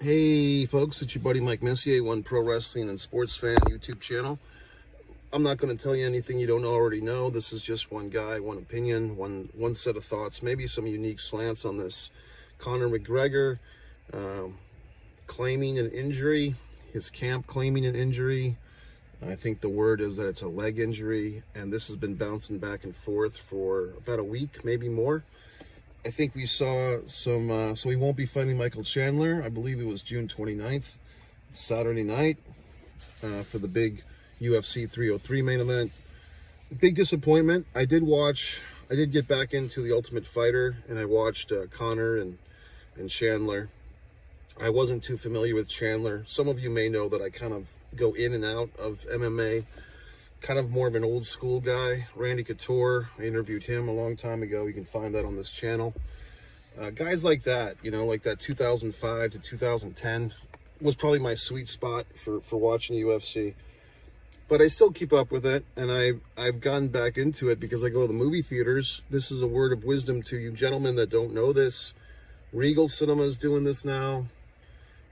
Hey folks, it's your buddy Mike Messier, One Pro Wrestling and Sports Fan YouTube channel. I'm not going to tell you anything you don't already know. This is just one guy, one opinion, one set of thoughts, maybe some unique slants on this. Conor McGregor claiming an injury, his camp claiming an injury. I think the word is that it's a leg injury, and this has been bouncing back and forth for about a week, maybe more. I think we saw some, so he won't be fighting Michael Chandler. I believe it was June 29th, Saturday night, for the big UFC 303 main event. Big disappointment. I did get back into The Ultimate Fighter, and I watched Conor and Chandler. I wasn't too familiar with Chandler. Some of you may know that I kind of go in and out of MMA. Kind of more of an old school guy. Randy Couture, I interviewed him a long time ago. You can find that on this channel. Guys like that, you know, like that 2005 to 2010 was probably my sweet spot for watching UFC. But I still keep up with it, and I've gotten back into it because I go to the movie theaters. This is a word of wisdom to you gentlemen that don't know this. Regal Cinema is doing this now.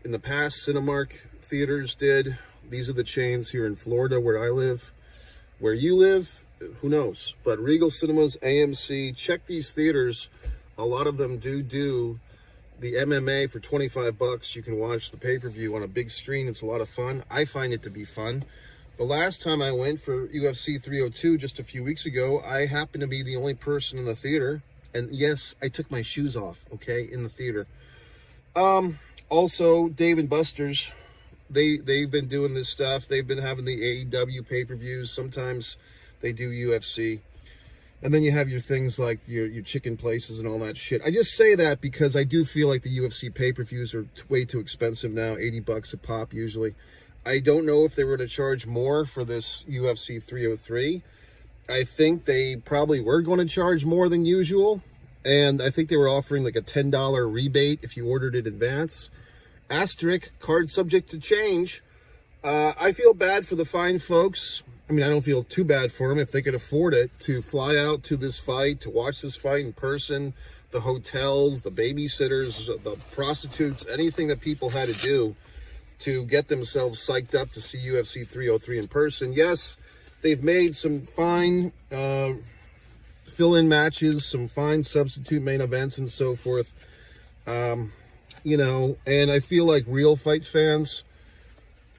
In the past, Cinemark theaters did. These are the chains here in Florida where I live. Where you live, who knows? But Regal Cinemas, AMC, check these theaters. A lot of them do the MMA for 25 bucks. You can watch the pay-per-view on a big screen. It's a lot of fun. I find it to be fun. The last time I went for UFC 302, just a few weeks ago, I happened to be the only person in the theater. And yes, I took my shoes off, okay, in the theater. Also, Dave & Buster's. They've been doing this stuff. They've been having the AEW pay-per-views. Sometimes they do UFC. And then you have your things like your chicken places and all that shit. I just say that because I do feel like the UFC pay-per-views are way too expensive now, 80 bucks a pop usually. I don't know if they were to charge more for this UFC 303. I think they probably were going to charge more than usual. And I think they were offering like a $10 rebate if you ordered in advance. Asterisk, card subject to change. I feel bad for the fine folks. I mean, I don't feel too bad for them if they could afford it to fly out to this fight, to watch this fight in person, the hotels, the babysitters, the prostitutes, anything that people had to do to get themselves psyched up to see UFC 303 in person. Yes, they've made some fine fill-in matches, some fine substitute main events and so forth. You know, and I feel like real fight fans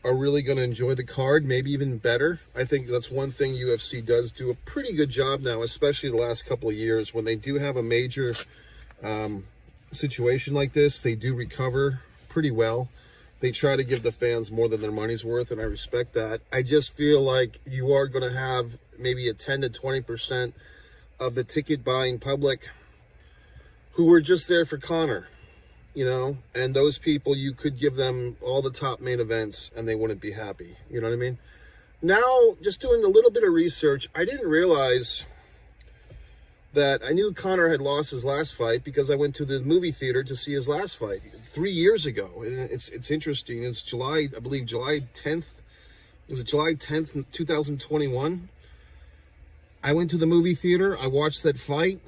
are really going to enjoy the card, maybe even better. I think that's one thing UFC does do a pretty good job now, especially the last couple of years. When they do have a major situation like this, they do recover pretty well. They try to give the fans more than their money's worth, and I respect that. I just feel like you are going to have maybe a 10 to 20% of the ticket buying public who were just there for Conor. You know, and those people, you could give them all the top main events and they wouldn't be happy. You know what I mean? Now, just doing a little bit of research, I didn't realize that I knew Conor had lost his last fight because I went to the movie theater to see his last fight 3 years ago. And it's interesting. It's July, I believe July 10th. Was it July 10th, 2021? I went to the movie theater. I watched that fight.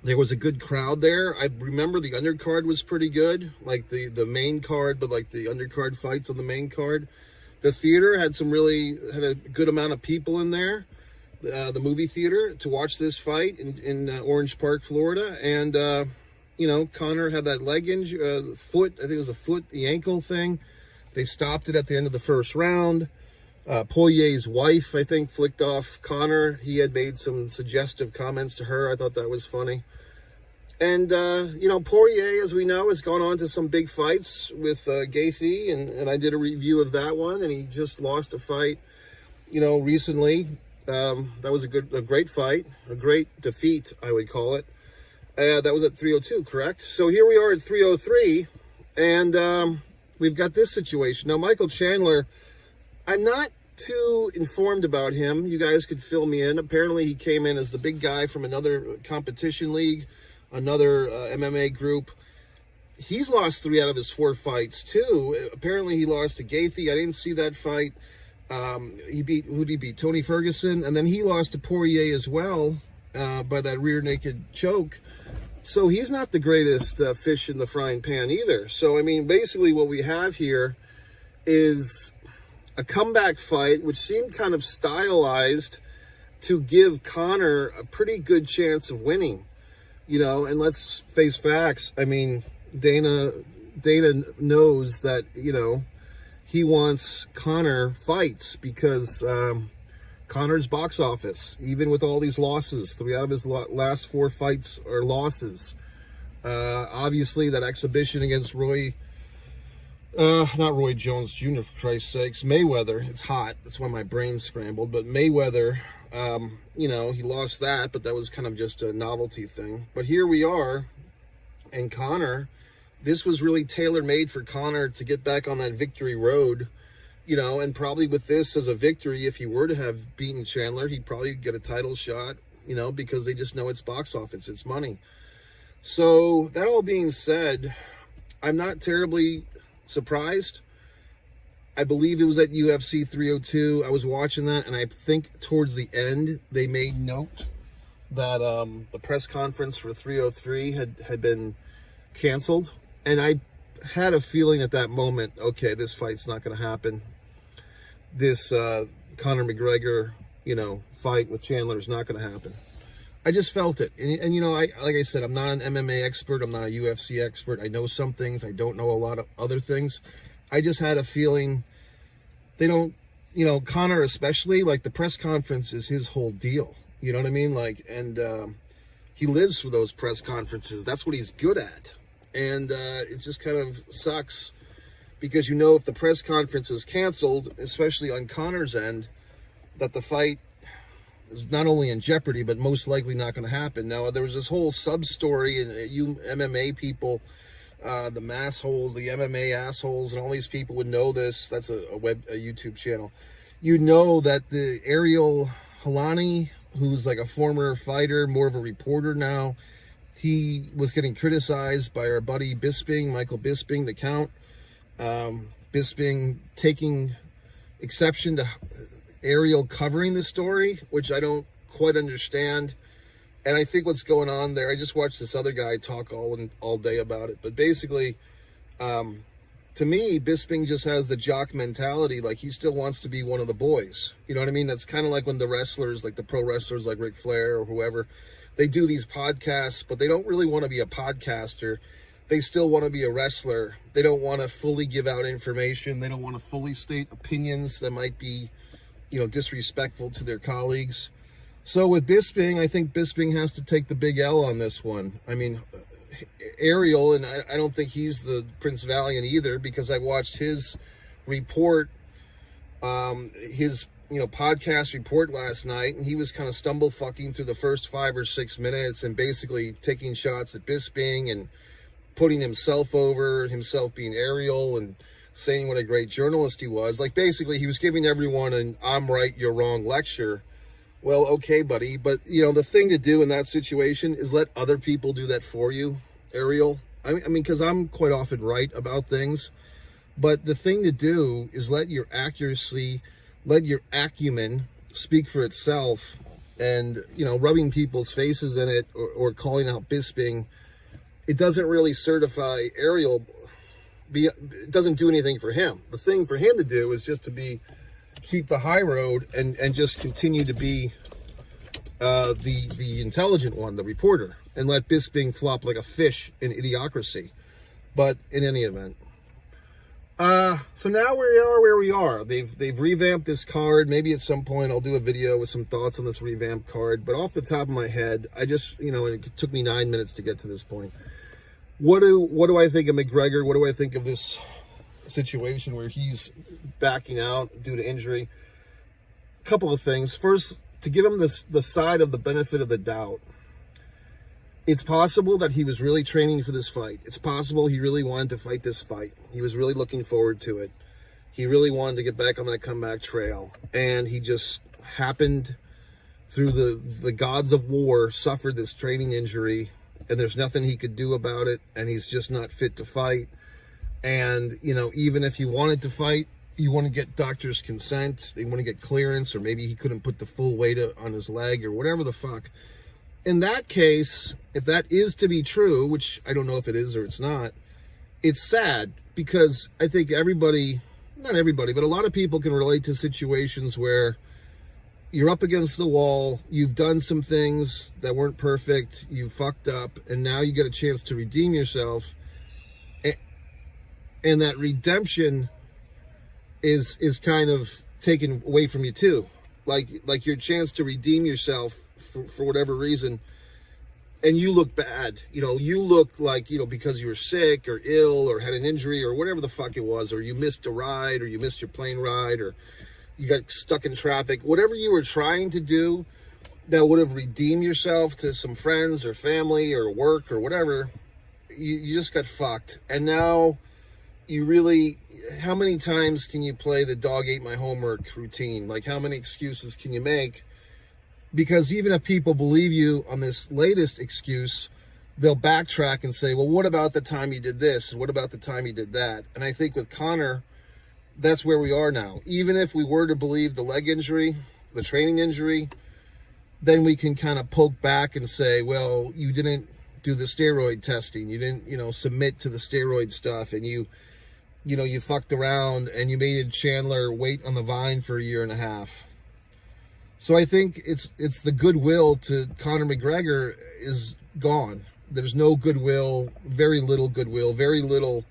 There was a good crowd there. I remember the undercard was pretty good, like the main card, but like the undercard fights on the main card. The theater had a good amount of people in there, the movie theater, to watch this fight in Orange Park, Florida. And, you know, Conor had that leg injury, foot, I think it was a foot, the ankle thing. They stopped it at the end of the first round. Poirier's wife, I think, flicked off Conor. He had made some suggestive comments to her. I thought that was funny. And, you know, Poirier, as we know, has gone on to some big fights with Gaethje, and I did a review of that one, and he just lost a fight, you know, recently. That was a great fight, a great defeat, I would call it. That was at 302, correct? So here we are at 303, and we've got this situation. Now, Michael Chandler, I'm not too informed about him. You guys could fill me in. Apparently, he came in as the big guy from another competition league, another MMA group. He's lost 3 out of his 4 fights, too. Apparently, he lost to Gaethje. I didn't see that fight. Who'd he beat? Tony Ferguson. And then he lost to Poirier as well by that rear naked choke. So he's not the greatest fish in the frying pan either. So, I mean, basically what we have here is a comeback fight, which seemed kind of stylized to give Conor a pretty good chance of winning, you know. And let's face facts. I mean, Dana knows that, you know, he wants Conor fights because Conor's box office, even with all these losses, 3 out of his last 4 fights are losses. Obviously, that exhibition against not Roy Jones Jr., for Christ's sakes, Mayweather. It's hot. That's why my brain's scrambled. But Mayweather, you know, he lost that, but that was kind of just a novelty thing. But here we are, and Conor, this was really tailor-made for Conor to get back on that victory road, you know, and probably with this as a victory, if he were to have beaten Chandler, he'd probably get a title shot, you know, because they just know it's box office, it's money. So that all being said, I'm not terribly surprised. I believe it was at UFC 302. I was watching that, and I think towards the end they made note that the press conference for 303 had been canceled, and I had a feeling at that moment, okay, this fight's not going to happen. This Conor McGregor, you know, fight with Chandler is not going to happen. I just felt it. And you know, like I said, I'm not an MMA expert. I'm not a UFC expert. I know some things. I don't know a lot of other things. I just had a feeling they don't, you know, Conor especially, like the press conference is his whole deal. You know what I mean? Like, and he lives for those press conferences. That's what he's good at. And it just kind of sucks because, you know, if the press conference is canceled, especially on Conor's end, that the fight is not only in jeopardy, but most likely not going to happen. Now, there was this whole sub-story, and you MMA people, the massholes, the MMA assholes, and all these people would know this. That's a YouTube channel. You know that the Ariel Helwani, who's like a former fighter, more of a reporter now, he was getting criticized by our buddy Bisping, Michael Bisping, the Count. Bisping taking exception to Ariel covering the story, which I don't quite understand. And I think what's going on there, I just watched this other guy talk all day about it. But basically, to me, Bisping just has the jock mentality. Like, he still wants to be one of the boys. You know what I mean? That's kind of like when the wrestlers, like the pro wrestlers like Ric Flair or whoever, they do these podcasts, but they don't really want to be a podcaster. They still want to be a wrestler. They don't want to fully give out information. They don't want to fully state opinions that might be, you know, disrespectful to their colleagues. So with Bisping, I think Bisping has to take the big L on this one. I mean, Ariel, and I don't think he's the Prince Valiant either, because I watched his report, his, you know, podcast report last night, and he was kind of stumble fucking through the first 5 or 6 minutes and basically taking shots at Bisping and putting himself over, himself being Ariel, and saying what a great journalist he was. Like, basically, he was giving everyone an I'm right, you're wrong lecture. Well, okay, buddy, but, you know, the thing to do in that situation is let other people do that for you, Ariel. I mean, because I'm quite often right about things, but the thing to do is let your accuracy, let your acumen speak for itself, and, you know, rubbing people's faces in it or calling out Bisping, it doesn't really certify Ariel. It doesn't do anything for him. The thing for him to do is just to keep the high road and just continue to be the intelligent one, the reporter, and let Bisping flop like a fish in idiocracy. But in any event, so now we are where we are. They've revamped this card. Maybe at some point I'll do a video with some thoughts on this revamped card. But off the top of my head, I just, you know, it took me 9 minutes to get to this point. What do I think of McGregor? What do I think of this situation where he's backing out due to injury? A couple of things. First, to give him the side of the benefit of the doubt. It's possible that he was really training for this fight. It's possible he really wanted to fight this fight. He was really looking forward to it. He really wanted to get back on that comeback trail. And he just happened, through the gods of war, suffered this training injury. And there's nothing he could do about it. And he's just not fit to fight. And, you know, even if he wanted to fight, you want to get doctor's consent. They want to get clearance, or maybe he couldn't put the full weight on his leg or whatever the fuck. in that case, if that is to be true, which I don't know if it is or it's not, it's sad because I think everybody, not everybody, but a lot of people can relate to situations where you're up against the wall, you've done some things that weren't perfect, you fucked up, and now you get a chance to redeem yourself. And that redemption is kind of taken away from you too. Like your chance to redeem yourself for whatever reason, and you look bad. You look like, because you were sick or ill or had an injury or whatever the fuck it was, or you missed a ride or you missed your plane ride or you got stuck in traffic, whatever you were trying to do that would have redeemed yourself to some friends or family or work or whatever, you just got fucked. And now you really, how many times can you play the dog ate my homework routine? Like, how many excuses can you make? Because even if people believe you on this latest excuse, they'll backtrack and say, well, what about the time you did this? And what about the time you did that? And I think with Conor, that's where we are now. Even if we were to believe the leg injury, the training injury, then we can kind of poke back and say, well, you didn't do the steroid testing. You didn't, submit to the steroid stuff. And you fucked around and you made Chandler wait on the vine for a year and a half. So I think it's the goodwill to Conor McGregor is gone. There's no goodwill, very little goodwill, very little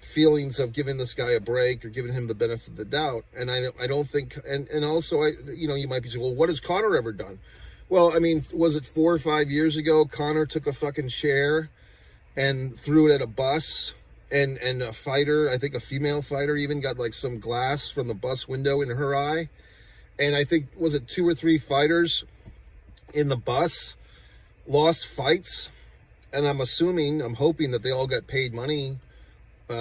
feelings of giving this guy a break or giving him the benefit of the doubt. And I don't think, and also you might be saying, well, what has Conor ever done? Well, I mean, was it 4 or 5 years ago, Conor took a fucking chair and threw it at a bus, and a fighter, I think a female fighter even got like some glass from the bus window in her eye. And I think, was it 2 or 3 fighters in the bus lost fights? And I'm hoping that they all got paid money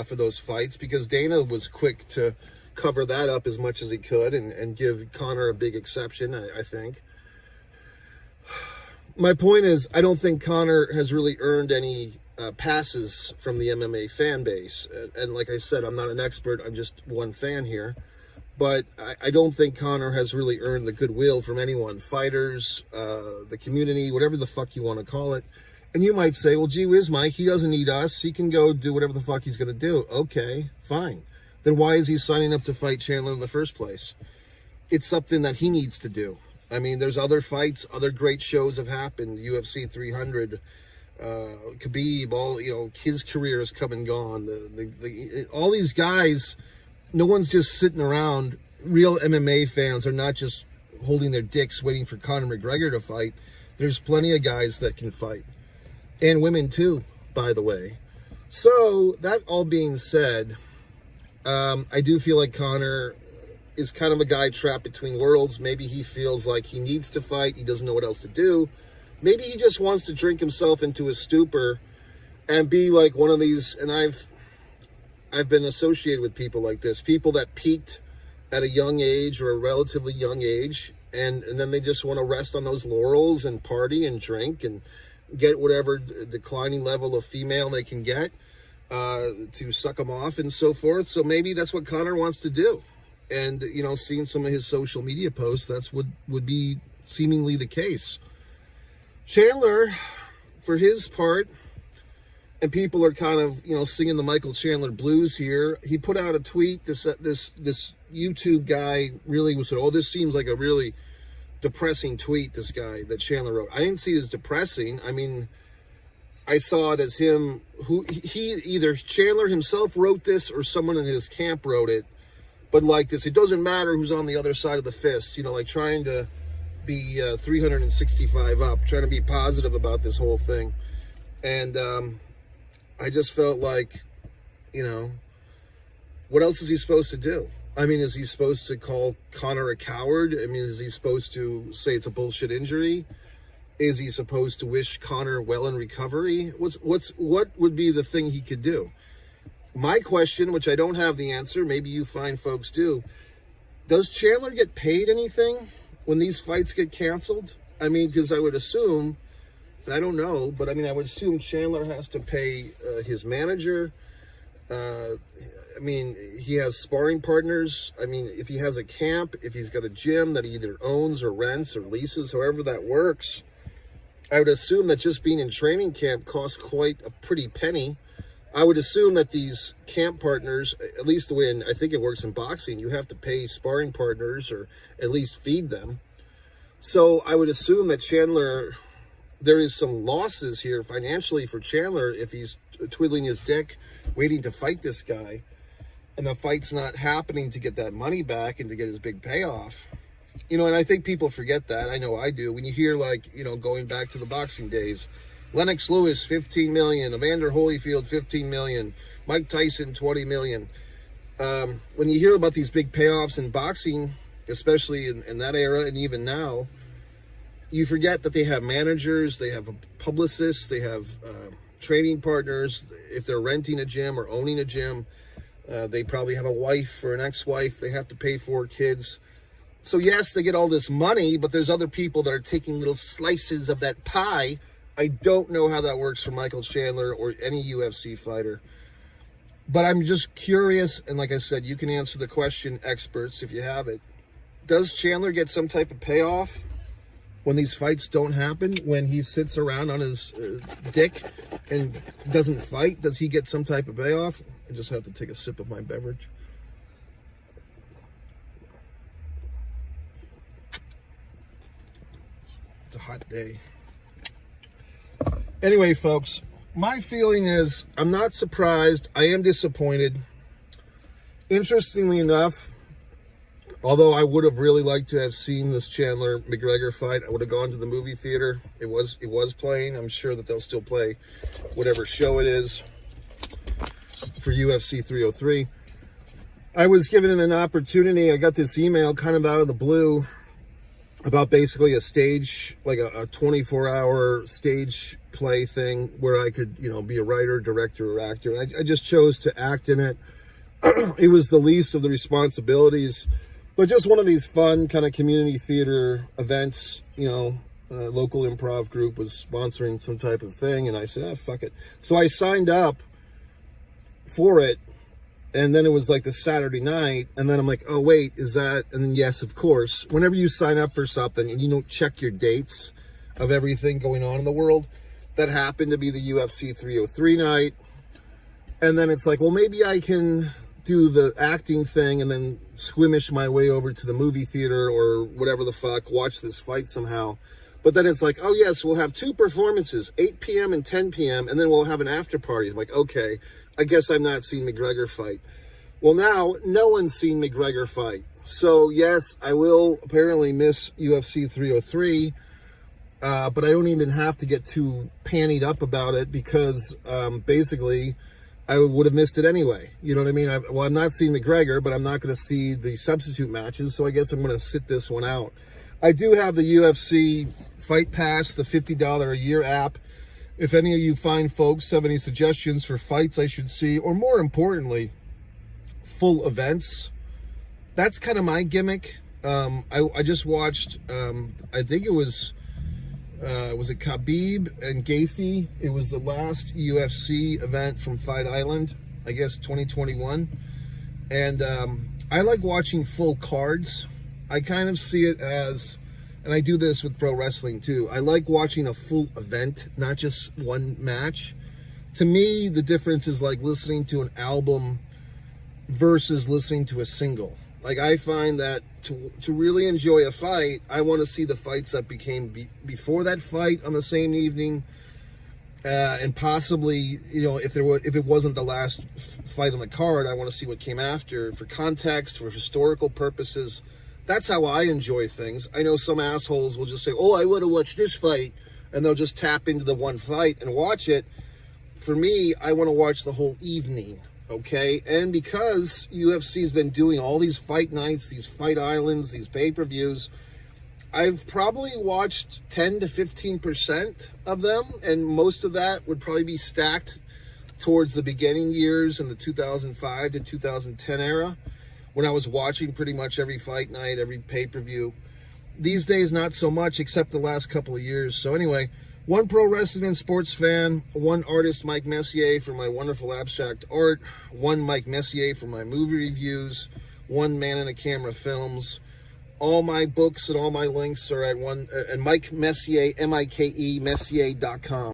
for those fights, because Dana was quick to cover that up as much as he could and give Conor a big exception, I think. My point is, I don't think Conor has really earned any passes from the MMA fan base. And like I said, I'm not an expert, I'm just one fan here. But I don't think Conor has really earned the goodwill from anyone, fighters, the community, whatever the fuck you want to call it. And you might say, well, gee whiz, Mike, he doesn't need us. He can go do whatever the fuck he's going to do. Okay, fine. Then why is he signing up to fight Chandler in the first place? It's something that he needs to do. I mean, there's other fights, other great shows have happened. UFC 300, Khabib, his career has come and gone. All these guys, no one's just sitting around. Real MMA fans are not just holding their dicks waiting for Conor McGregor to fight. There's plenty of guys that can fight. And women too, by the way. So, that all being said, I do feel like Conor is kind of a guy trapped between worlds. Maybe he feels like he needs to fight. He doesn't know what else to do. Maybe he just wants to drink himself into a stupor and be like one of these, and I've been associated with people like this, people that peaked at a young age or a relatively young age, and then they just want to rest on those laurels and party and drink and get whatever declining level of female they can get to suck them off and so forth. So maybe that's what Conor wants to do. And, seeing some of his social media posts, that's what would be seemingly the case. Chandler, for his part, and people are kind of, singing the Michael Chandler blues here. He put out a tweet. This YouTube guy really was said, oh, this seems like a really depressing tweet, this guy that Chandler wrote. I didn't see it as depressing. I mean, I saw it as him, he either Chandler himself wrote this or someone in his camp wrote it. But like this, it doesn't matter who's on the other side of the fist, like trying to be 365 up, trying to be positive about this whole thing. And I just felt like, what else is he supposed to do? I mean, is he supposed to call Conor a coward? I mean, is he supposed to say it's a bullshit injury? Is he supposed to wish Conor well in recovery? What would be the thing he could do? My question, which I don't have the answer, maybe you fine folks do, does Chandler get paid anything when these fights get canceled? I mean, because I would assume, and I don't know, but I mean, I would assume Chandler has to pay his manager, I mean, he has sparring partners. I mean, if he has a camp, if he's got a gym that he either owns or rents or leases, however that works, I would assume that just being in training camp costs quite a pretty penny. I would assume that these camp partners, at least the way I think it works in boxing, you have to pay sparring partners or at least feed them. So I would assume that Chandler, there is some losses here financially for Chandler if he's twiddling his dick waiting to fight this guy and the fight's not happening to get that money back and to get his big payoff. You know, and I think people forget that. I know I do. When you hear, like, you know, going back to the boxing days, Lennox Lewis, 15 million, Evander Holyfield, 15 million, Mike Tyson, 20 million. When you hear about these big payoffs in boxing, especially in that era and even now, you forget that they have managers, they have publicists, they have training partners. If they're renting a gym or owning a gym, they probably have a wife or an ex-wife they have to pay for, kids. So yes, they get all this money, but there's other people that are taking little slices of that pie. I don't know how that works for Michael Chandler or any UFC fighter. But I'm just curious, and like I said, you can answer the question, experts, if you have it. Does Chandler get some type of payoff when these fights don't happen? When he sits around on his dick and doesn't fight, does he get some type of payoff? I just have to take a sip of my beverage. It's a hot day. Anyway, folks, my feeling is I'm not surprised. I am disappointed. Interestingly enough, although I would have really liked to have seen this Chandler McGregor fight, I would have gone to the movie theater. It was playing. I'm sure that they'll still play whatever show it is for UFC 303. I was given an opportunity. I got this email kind of out of the blue about basically a stage, like a 24-hour stage play thing where I could, you know, be a writer, director, or actor. And I just chose to act in it. It was the least of the responsibilities, but just one of these fun kind of community theater events. You know, a local improv group was sponsoring some type of thing, and I said, fuck it. So I signed up for it. And then it was like the Saturday night, and then I'm like, oh, wait, is that? And then, yes, of course, whenever you sign up for something and you don't check your dates of everything going on in the world, that happened to be the UFC 303 night. And then it's like, well, maybe I can do the acting thing and then squimish my way over to the movie theater or whatever the fuck, watch this fight somehow. But then it's like, oh, yes, we'll have two performances, 8 p.m. and 10 p.m., and then we'll have an after party. I'm like, okay, I guess I'm not seeing McGregor fight. Well, now no one's seen McGregor fight. So, yes, I will apparently miss UFC 303, but I don't even have to get too pantied up about it because basically I would have missed it anyway. You know what I mean? I'm not seeing McGregor, but I'm not going to see the substitute matches, so I guess I'm going to sit this one out. I do have the UFC Fight Pass, the $50 a year app. If any of you fine folks have any suggestions for fights I should see, or more importantly, full events, that's kind of my gimmick. I just watched, I think it was it Khabib and Gaethje? It was the last UFC event from Fight Island, I guess 2021. And I like watching full cards. I kind of see it as, and I do this with pro wrestling too, I like watching a full event, not just one match. To me, the difference is like listening to an album versus listening to a single. Like, I find that to really enjoy a fight, I want to see the fights that became before that fight on the same evening, and possibly, you know, if it wasn't the last fight on the card, I want to see what came after for context, for historical purposes. That's how I enjoy things. I know some assholes will just say, oh, I want to watch this fight, and they'll just tap into the one fight and watch it. For me, I want to watch the whole evening, okay? And because UFC's been doing all these fight nights, these fight islands, these pay-per-views, I've probably watched 10 to 15% of them, and most of that would probably be stacked towards the beginning years in the 2005 to 2010 era, when I was watching pretty much every fight night, every pay-per-view. These days, not so much, except the last couple of years. So anyway, One pro wrestling and sports fan, one artist, Mike Messier, for my wonderful abstract art, one Mike Messier for my movie reviews, one Man in a Camera films. All my books and all my links are at Mike Messier, Mike Messier.com.